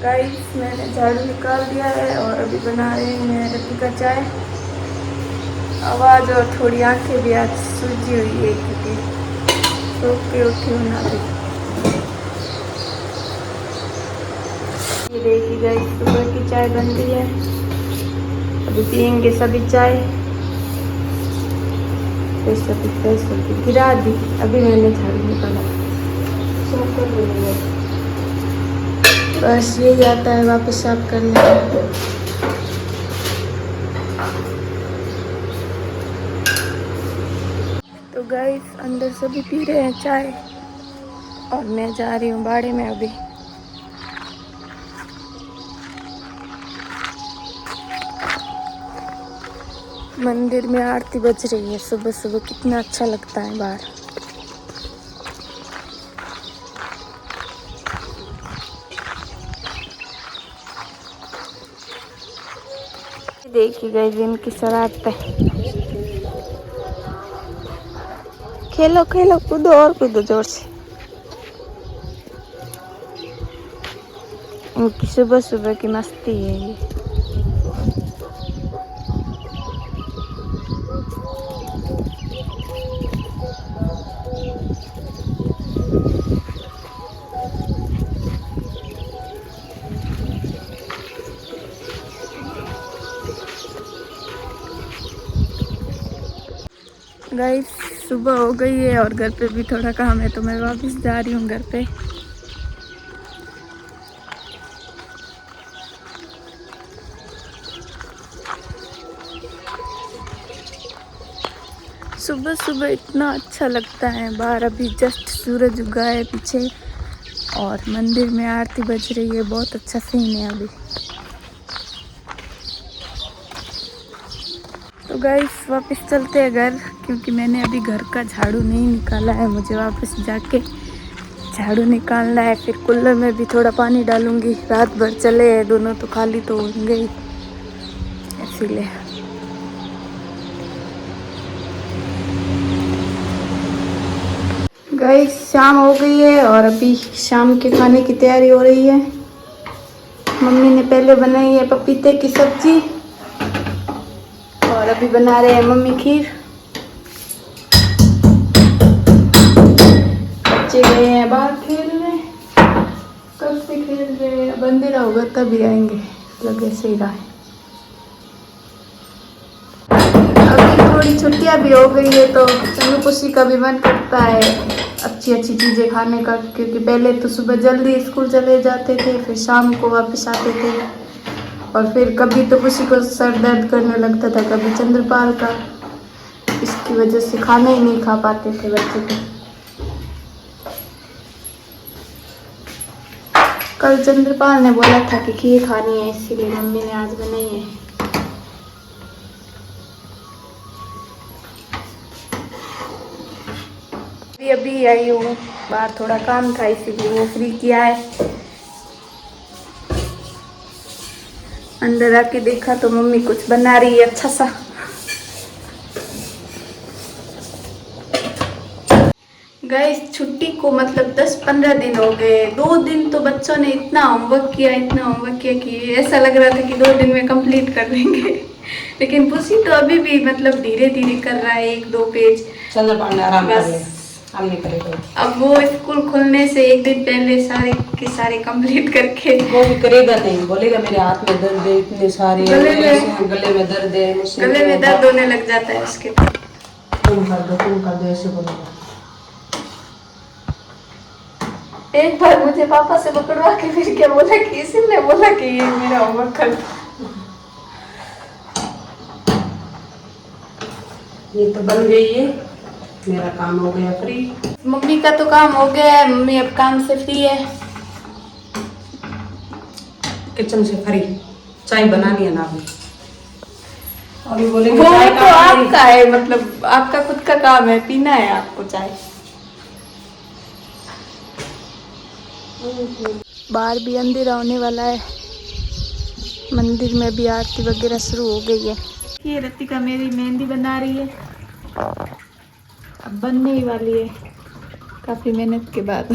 Guys मैंने झाड़ू निकाल दिया है और अभी बना रहे हैं रत्ती का चाय। आवाज़ और थोड़ी आंखें भी आज सूजी हुई है क्योंकि सो के उठी हूँ ना अभी। ये देखिए गाइस सुबह की चाय बन रही है, अभी पियेंगे सभी चाय। सभी गिरा दी, अभी मैंने झाड़ू निकाला। सो कर रही है, बस यही आता है वापस साफ करने का। तो गाइस अंदर सभी पी रहे हैं चाय और मैं जा रही हूँ बाड़े में अभी। मंदिर में आरती बज रही है सुबह सुबह, कितना अच्छा लगता है बाहर। देखिए गाइस इनकी शरारत है। खेलो खेलो, कूदो और कूदो जोर से। इनकी सुबह सुबह की मस्ती है ये। गाइस सुबह हो गई है और घर पे भी थोड़ा काम है तो मैं वापस जा रही हूँ घर पे। सुबह सुबह इतना अच्छा लगता है बाहर। अभी जस्ट सूरज उगा है पीछे और मंदिर में आरती बज रही है, बहुत अच्छा सीन है अभी। तो गाइस वापस चलते हैं घर, क्योंकि मैंने अभी घर का झाड़ू नहीं निकाला है। मुझे वापस जाके झाड़ू निकालना है, फिर कूलर में भी थोड़ा पानी डालूंगी। रात भर चले हैं दोनों तो खाली तो होंगे ही, इसीलिए। गाइस शाम हो गई है और अभी शाम के खाने की तैयारी हो रही है। मम्मी ने पहले बनाई है पपीते की सब्जी और अभी बना रहे हैं मम्मी खीर। बच्चे गए हैं बाहर खेलने, कब से खेल रहे हैं, अब अंधेरा होगा तभी आएंगे, लगे से ही रहा है। अभी थोड़ी छुट्टियां भी हो गई है तो चन्नू पुसी का भी मन करता है अच्छी अच्छी चीज़ें खाने का, क्योंकि पहले तो सुबह जल्दी स्कूल चले जाते थे, फिर शाम को वापस आते थे और फिर कभी तो पुसी को सर दर्द करने लगता था, कभी चंद्रपाल का। इसकी वजह से खाना ही नहीं खा पाते थे बच्चे को। कल चंद्रपाल ने बोला था कि खीर खानी है, इसीलिए मम्मी ने आज बनाई है। अभी आई हूँ बाहर, थोड़ा काम था इसीलिए वो फ्री किया है। अंदर आके देखा तो मम्मी कुछ बना रही है अच्छा सा। गाइस छुट्टी को मतलब 10-15 दिन हो गए। 2 दिन तो बच्चों ने इतना होमवर्क किया कि ऐसा लग रहा था कि 2 दिन में कंप्लीट कर देंगे। लेकिन पुसी तो अभी भी मतलब धीरे धीरे कर रहा है, 1-2 पेज। चंद्रपाल ने आराम कर ले, हम नहीं करेंगे। अब वो स्कूल खुलने से 1 दिन पहले सारे के सारे कंप्लीट करके वो भी करेगा नहीं, बोलेगा मेरे हाथ में दर्द है, इतने सारे गले में दर्द है, गले में दर्द होने लग जाता है उसके। तुम कर दो ऐसे बोलेगा। एक बार मुझे पापा से पकड़वा के फिर क्या बोला कि इसी ने बोला कि ये मेरा होमवर्क कर। ये तो बन गई है, मेरा काम हो गया फ्री। मम्मी का तो काम हो गया है, मम्मी अब काम से फ्री है। किचन से फ्री, चाय बनानी है ना अभी बोलेंगे वो चाय तो आपका है, मतलब आपका खुद का काम है, पीना है आपको चाय। बाहर भी अंधेरा होने वाला है, मंदिर में भी आरती वगैरह शुरू हो गई है। ये रतिका मेरी मेहंदी बना रही है, अब बनने ही वाली है काफी मेहनत के बाद।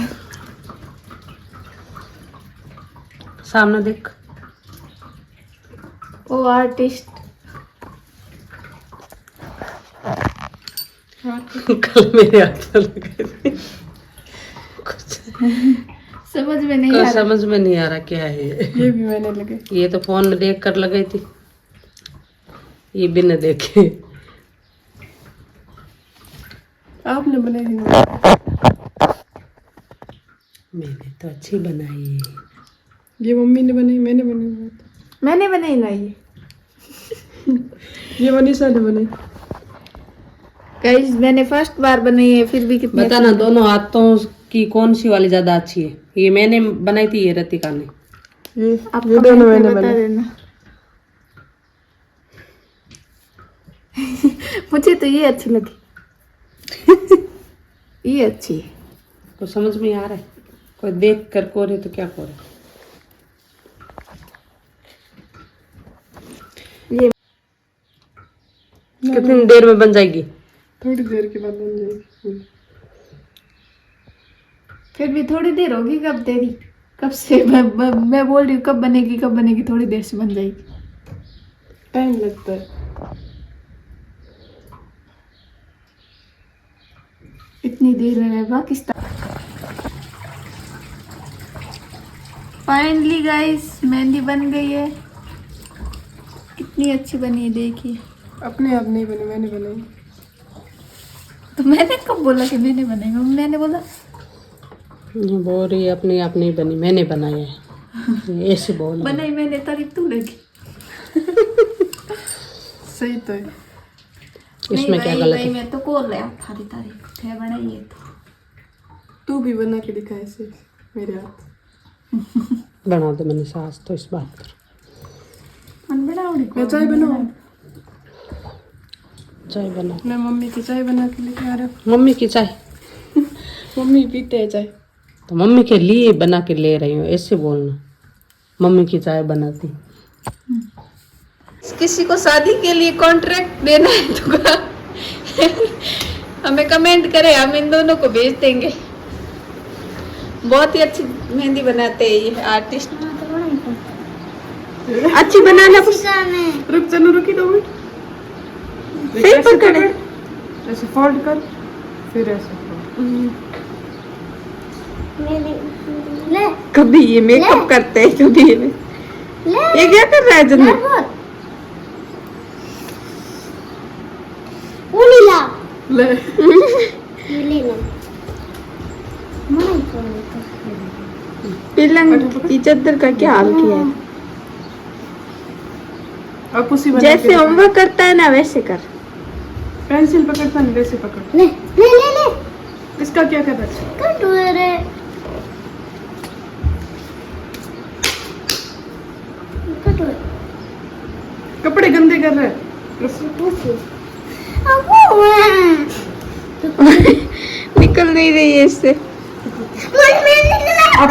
सामने देख। ओ आर्टिस्ट। कल मेरे हाथ में लगे थे। समझ में नहीं आ रहा। समझ में नहीं आ रहा क्या है ये भी मैंने लगे। ये तो फोन में देख कर लगाई थी, ये बिना देखे। आपने बनाई थी? मैंने तो अच्छी बनाई है। ये मम्मी ने बनाई, मैंने बनाई। मैंने बनाई ना ये। ये मनीषा ने बनाई। गाइस मैंने फर्स्ट बार बनाई है, फिर भी कितनी बता ना दोनों हाथों की कौन सी वाली ज्यादा अच्छी है? ये मैंने बनाई थी, ये रतिका ने। आप ये दोनों कमेंट में मैंने बता बनाई। देना। मुझे तो ये अच्छी लगी। ये अच्छी है। तो समझ में आ रहा है, कोई देख कर कोरे तो क्या कोरे। ये कितनी देर में बन जाएगी? थोड़ी देर के बाद बन जाएगी। फिर भी थोड़ी देर होगी, कब देरी, कब से मैं बोल रही हूँ कब बनेगी, थोड़ी देर से बन जाएगी। टाइम लगता है। इतनी देर में मैं पाकिस्तान। फाइनली गाइस मेहंदी बन गई है। कितनी अच्छी बनी है देखिए। अपने आप नहीं बनी, मैंने बनाई। तो मैंने कब बोला कि मैंने बनाई? मैंने बोला ये बोल रही है अपने आप नहीं बनी, मैंने बनाया है। ऐसे बोल बनाई मैंने, तारीफ तू लगी। सही तो है। इसमें क्या गलत है? मैं तो बोल रहा हूँ थारी तारीफ थे बनाई है तो। तू भी बना के दिखा ऐसे मेरे हाथ। बना दे मैंने सास तो इस बात पर। मन बनाओ मैं चाय बनाऊं? चाय बना। मैं मम्मी की चाय बना के लेके आ रहा हूँ। मम्मी की चाय? मम्मी पीते हैं चाय। तो मम्मी के लिए बना के ले रही हूँ, ऐसे बोलना। मम्मी की चाय बनाती। किसी को शादी के लिए कॉन्ट्रैक्ट देना है तो हमें कमेंट करें, हम इन दोनों को भेज देंगे। बहुत ही अच्छी मेहंदी बनाते हैं ये आर्टिस्ट। अच्छी बनाना। रुक चलो, रुकी 2 मिनट। फिर पकड़े। ऐसे फोल्ड कर, फिर ऐसे कभी ये मेकअप करते हैं, कभी ये क्या कर रहा है जन्नत? ले। पिलंग की चद्दर का क्या हाल किया है? अब उसी बना जैसे के होमवर्क करता है ना वैसे कर। पेंसिल पकड़ता नहीं, वैसे पकड़। इसका क्या कर रहा है? कपड़े गंदे कर रहे हैं। निकल नहीं रही है इससे। आप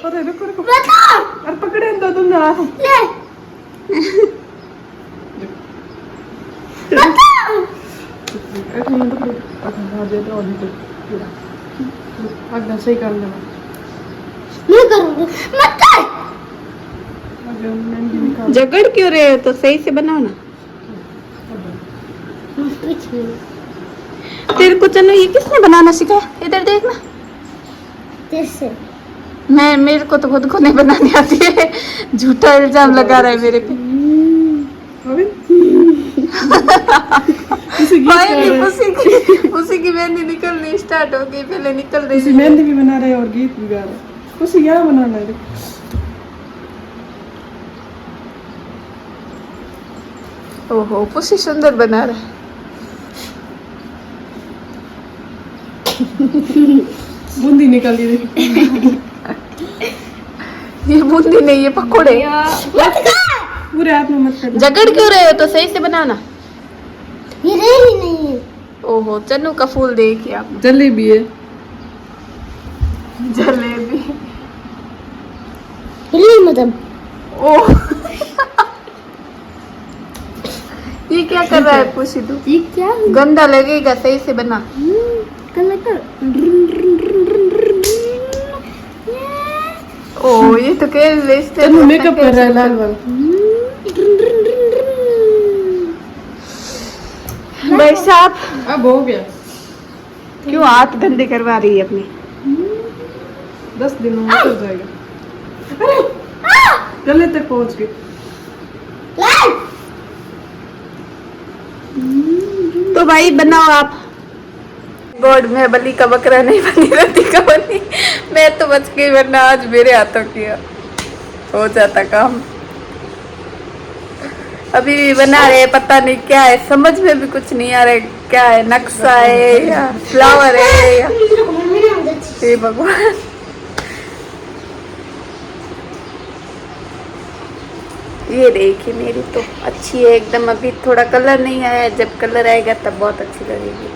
अरे रुको, अरे पकड़े तो तुम ना। सही कर लेना। झगड़ क्यों रहे हो? तो सही से बनाओ ना। तेरे को चलो ये किसने बनाना सिखाया? इधर देखना। कैसे? मेरे को तो खुद को नहीं बनानी आती है। झूठा इल्जाम लगा रहा है मेरे पे। उसी की मेहंदी निकलनी स्टार्ट हो गई, पहले निकल रही थी। मेहंदी भी बना रहे और गीत भी गा रहे। उसी क्या बनाना है? ओहो पुसी सुंदर बना रहा है। बूंदी निकाल दी देखी। ये बूंदी नहीं, ये पकोड़े। पूरे हाथ में मत कर। झगड़ क्यों रहे हो? तो सही से बनाओ ना। ये रेली नहीं है। ओहो चन्नू का फूल देखिए आप। जलेबी है। जलेबी। रेली मतलब। ओह ये क्या कर रहा है पुसी? तू ये क्या? गंदा लगेगा, सही से बना। कल कर। तो कह बेचते तनु मेकअप कर रहा है लाल वाला। भाई साहब अब हो गया। क्यों हाथ गंदे करवा रही है अपने? 10 दिनों में उतर जाएगा। अरे गले तक पहुंच गए। तो भाई बनाओ आप। गॉड में बलि का बकरा नहीं बनी, रति का बनी। मैं तो बच गई, वरना आज मेरे हाथों किया हो जाता काम। अभी भी बना रहे, पता नहीं क्या है, समझ में भी कुछ नहीं आ रहा है क्या है, नक्शा है या फ्लावर है या हे भगवान। ये देखिए मेरी तो अच्छी है एकदम। अभी थोड़ा कलर नहीं आया, जब कलर आएगा तब बहुत अच्छी लगेगी।